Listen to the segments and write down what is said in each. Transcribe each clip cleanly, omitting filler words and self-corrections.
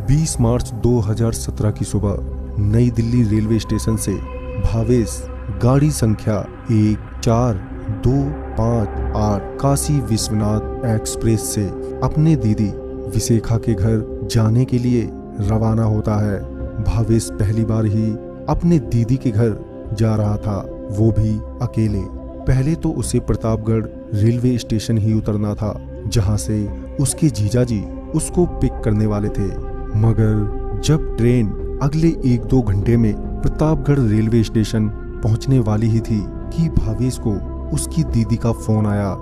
20 मार्च 2017 की सुबह नई दिल्ली रेलवे स्टेशन से भावेश गाड़ी संख्या 14258 काशी विश्वनाथ एक्सप्रेस से अपने दीदी विशेखा के घर जाने के लिए रवाना होता है। भावेश पहली बार ही अपने दीदी के घर जा रहा था, वो भी अकेले। पहले तो उसे प्रतापगढ़ रेलवे स्टेशन ही उतरना था, जहां से उसके जीजाजी उसको पिक करने वाले थे। मगर जब ट्रेन अगले 1-2 घंटे में प्रतापगढ़ रेलवे स्टेशन पहुंचने वाली ही थी कि भावेश को उसकी दीदी का फोन आया।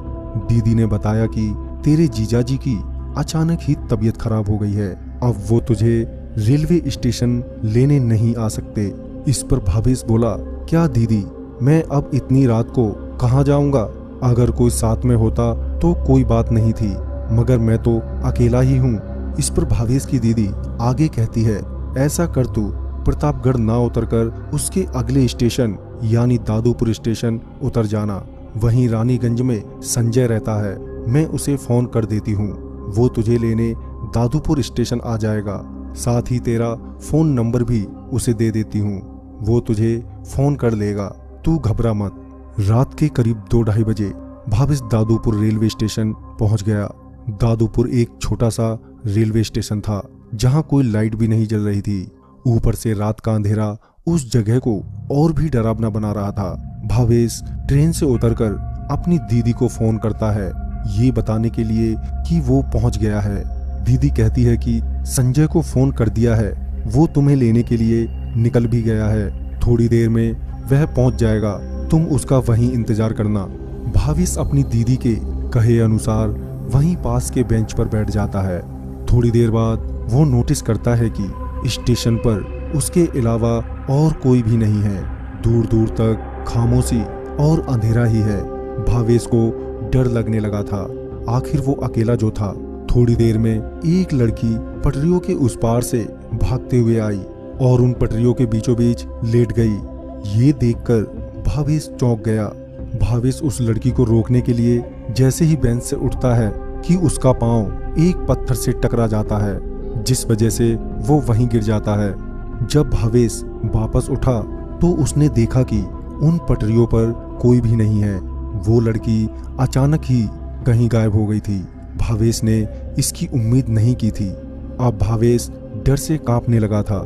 दीदी ने बताया कि तेरे जीजाजी की अचानक ही तबीयत खराब हो गई है, अब वो तुझे रेलवे स्टेशन लेने नहीं आ सकते। इस पर भावेश बोला, क्या दीदी, मैं अब इतनी रात को कहाँ जाऊंगा? अगर कोई साथ में होता तो कोई बात नहीं थी, मगर मैं तो अकेला ही हूँ। इस पर भावेश की दीदी आगे कहती है, ऐसा कर तू प्रतापगढ़ ना उतरकर उसके अगले स्टेशन यानी दादूपुर स्टेशन उतर जाना। वहीं रानीगंज में संजय रहता है, मैं उसे फोन कर देती हूँ, वो तुझे लेने दादूपुर स्टेशन आ जाएगा। साथ ही तेरा फोन नंबर भी उसे दे देती हूँ, वो तुझे फोन कर लेगा, तू घबरा मत। रात के करीब 2-2:30 बजे भावेश दादूपुर रेलवे स्टेशन पहुंच गया। दादूपुर एक छोटा सा रेलवे स्टेशन था, जहां कोई लाइट भी नहीं जल रही थी। ऊपर से रात का अंधेरा उस जगह को और भी डरावना बना रहा था। भावेश ट्रेन से उतरकर अपनी दीदी को फोन करता है, ये बताने के लिए कि वो पहुंच गया है। दीदी कहती है कि संजय को फोन कर दिया है, वो तुम्हें लेने के लिए निकल भी गया है, थोड़ी देर में वह पहुंच जाएगा, तुम उसका वहीं इंतजार करना। भावेश अपनी दीदी के कहे अनुसार वहीं पास के बेंच पर बैठ जाता है। थोड़ी देर बाद वो नोटिस करता है कि स्टेशन पर उसके अलावा और कोई भी नहीं है। दूर दूर तक खामोशी और अंधेरा ही है। भावेश को डर लगने लगा था, आखिर वो अकेला जो था। थोड़ी देर में एक लड़की पटरियों के उस पार से भागते हुए आई और उन पटरियों के बीचों बीच लेट गई। ये देखकर भावेश चौंक गया। भावेश उस लड़की को रोकने के लिए जैसे ही बेंच से उठता है कि उसका पांव एक पत्थर से टकरा जाता है, जिस वजह से वो वहीं गिर जाता है। जब भावेश वापस उठा तो उसने देखा कि उन पटरियों पर कोई भी नहीं है। वो लड़की अचानक ही कहीं गायब हो गई थी। भावेश ने इसकी उम्मीद नहीं की थी। अब भावेश डर से कांपने लगा था।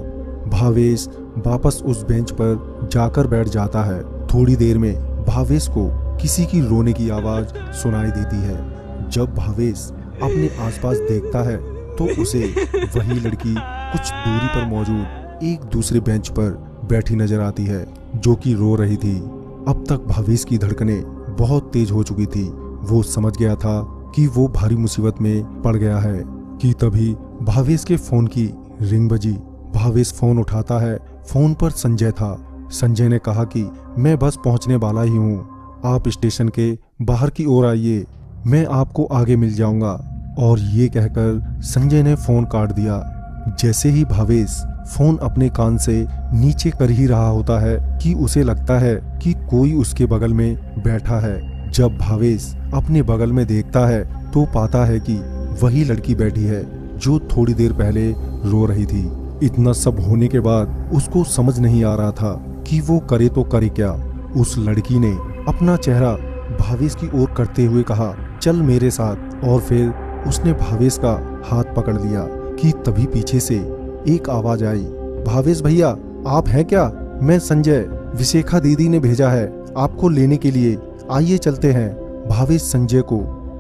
भावेश वापस उस बेंच पर जाकर बैठ जाता है। थोड़ी देर में भावेश को किसी की रोने की आवाज सुनाई देती है। जब भावेश अपने आसपास देखता है तो उसे वही लड़की कुछ दूरी पर मौजूद एक दूसरे बेंच पर बैठी नजर आती है, जो कि रो रही थी। अब तक भावेश की धड़कनें बहुत तेज हो चुकी थी। वो समझ गया था कि वो भारी मुसीबत में पड़ गया है कि तभी भावेश के फोन की रिंग बजी। भावेश फोन उठाता है। फोन पर संजय था। संजय ने कहा कि मैं बस पहुंचने वाला ही हूँ, आप स्टेशन के बाहर की ओर आइए, मैं आपको आगे मिल जाऊंगा। और ये कहकर संजय ने फोन काट दिया। जैसे ही भावेश फोन अपने कान से नीचे कर ही रहा होता है कि उसे लगता है कि कोई उसके बगल में बैठा है। जब भावेश अपने बगल में देखता है तो पाता है कि वही लड़की बैठी है जो थोड़ी देर पहले रो रही थी। इतना सब होने के बाद उसको समझ नहीं आ रहा था कि वो करे तो करे क्या। उस लड़की ने अपना चेहरा भावेश की ओर करते हुए कहा, चल मेरे साथ। और फिर उसने भावेश का हाथ पकड़ लिया कि तभी पीछे से एक आवाज आई, भावेश भैया आप हैं क्या? मैं संजय, विशेखा दीदी ने भेजा है आपको लेने के लिए, आइए चलते हैं। भावेश संजय को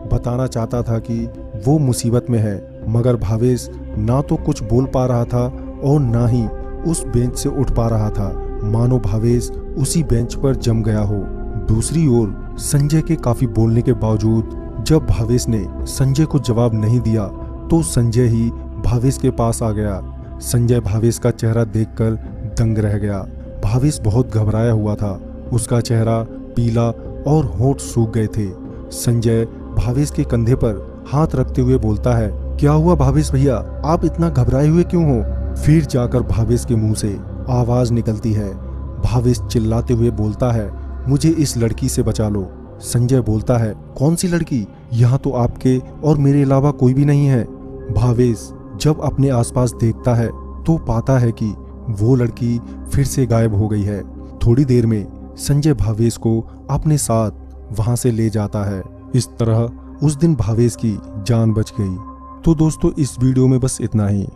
बताना चाहता था कि वो मुसीबत में है, मगर भावेश ना तो कुछ बोल पा रहा था और ना ही उस बेंच से उठ पा रहा था, मानो भावेश उसी बेंच पर जम गया हो। दूसरी ओर संजय के काफी बोलने के बावजूद जब भावेश ने संजय को जवाब नहीं दिया तो संजय ही भावेश के पास आ गया। संजय भावेश का चेहरा देखकर दंग रह गया। भावेश बहुत घबराया हुआ था, उसका चेहरा पीला और होंठ सूख गए थे। संजय भावेश के कंधे पर हाथ रखते हुए बोलता है, क्या हुआ भावेश भैया, आप इतना घबराए हुए क्यों हो? फिर जाकर भावेश के मुंह से आवाज निकलती है। भावेश चिल्लाते हुए बोलता है, मुझे इस लड़की से बचा लो। संजय बोलता है, कौन सी लड़की? यहाँ तो आपके और मेरे अलावा कोई भी नहीं है। भावेश जब अपने आसपास देखता है तो पाता है कि वो लड़की फिर से गायब हो गई है। थोड़ी देर में संजय भावेश को अपने साथ वहां से ले जाता है। इस तरह उस दिन भावेश की जान बच गई। तो दोस्तों इस वीडियो में बस इतना ही।